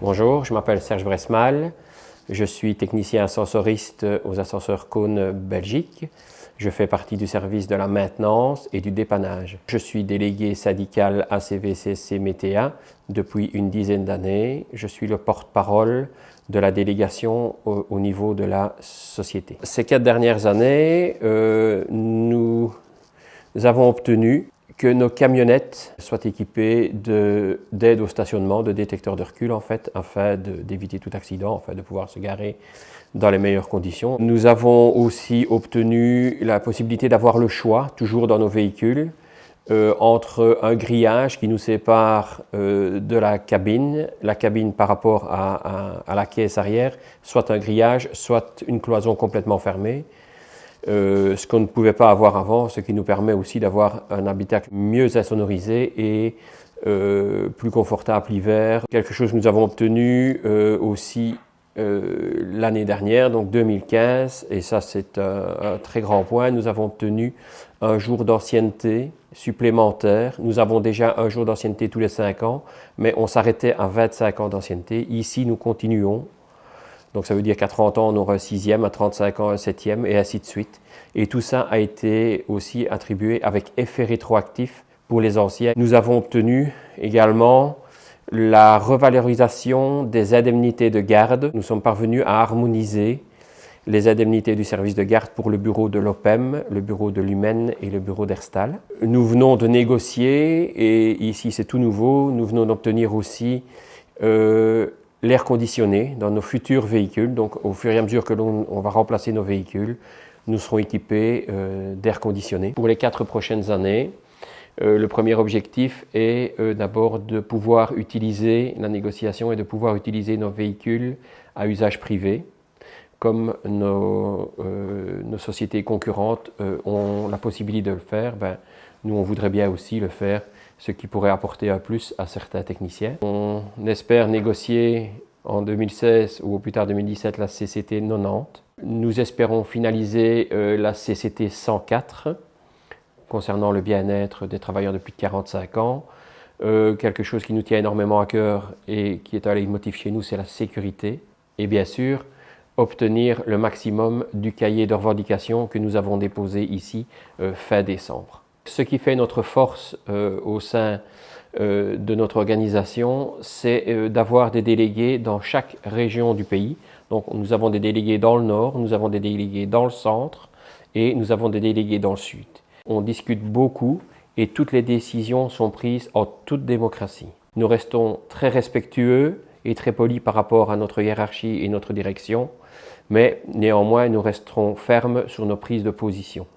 Bonjour, je m'appelle Serge Bresmal, je suis technicien ascensoriste aux ascenseurs Kone Belgique. Je fais partie du service de la maintenance et du dépannage. Je suis délégué syndical ACV-CSC METEA depuis une dizaine d'années. Je suis le porte-parole de la délégation au niveau de la société. Ces 4 dernières années, nous avons obtenu que nos camionnettes soient équipées d'aide au stationnement, de détecteurs de recul en fait, afin d'éviter tout accident, afin de pouvoir se garer dans les meilleures conditions. Nous avons aussi obtenu la possibilité d'avoir le choix, toujours dans nos véhicules, entre un grillage qui nous sépare de la cabine par rapport à la caisse arrière, soit un grillage, soit une cloison complètement fermée. Ce qu'on ne pouvait pas avoir avant, ce qui nous permet aussi d'avoir un habitacle mieux insonorisé et plus confortable l'hiver. Quelque chose que nous avons obtenu aussi l'année dernière, donc 2015, et ça c'est un très grand point, nous avons obtenu un jour d'ancienneté supplémentaire. Nous avons déjà un jour d'ancienneté tous les 5 ans, mais on s'arrêtait à 25 ans d'ancienneté. Ici, nous continuons. Donc ça veut dire qu'à 30 ans, on aura un 6e, à 35 ans, un 7e, et ainsi de suite. Et tout ça a été aussi attribué avec effet rétroactif pour les anciens. Nous avons obtenu également la revalorisation des indemnités de garde. Nous sommes parvenus à harmoniser les indemnités du service de garde pour le bureau de l'OPEM, le bureau de l'Humaine et le bureau d'Herstal. Nous venons de négocier, et ici c'est tout nouveau, nous venons d'obtenir aussi l'air conditionné dans nos futurs véhicules. Donc au fur et à mesure que l'on va remplacer nos véhicules, nous serons équipés d'air conditionné. Pour les 4 prochaines années, le premier objectif est d'abord de pouvoir utiliser la négociation et de pouvoir utiliser nos véhicules à usage privé, comme nos sociétés concurrentes ont la possibilité de le faire. Nous, on voudrait bien aussi le faire, ce qui pourrait apporter un plus à certains techniciens. On espère négocier en 2016 ou au plus tard 2017 la CCT 90. Nous espérons finaliser la CCT 104 concernant le bien-être des travailleurs de plus de 45 ans. Quelque chose qui nous tient énormément à cœur et qui est un leitmotiv chez nous, c'est la sécurité. Et bien sûr, obtenir le maximum du cahier de revendications que nous avons déposé ici fin décembre. Ce qui fait notre force au sein de notre organisation, c'est d'avoir des délégués dans chaque région du pays. Donc nous avons des délégués dans le nord, nous avons des délégués dans le centre et nous avons des délégués dans le sud. On discute beaucoup et toutes les décisions sont prises en toute démocratie. Nous restons très respectueux et très polis par rapport à notre hiérarchie et notre direction, mais néanmoins nous resterons fermes sur nos prises de position.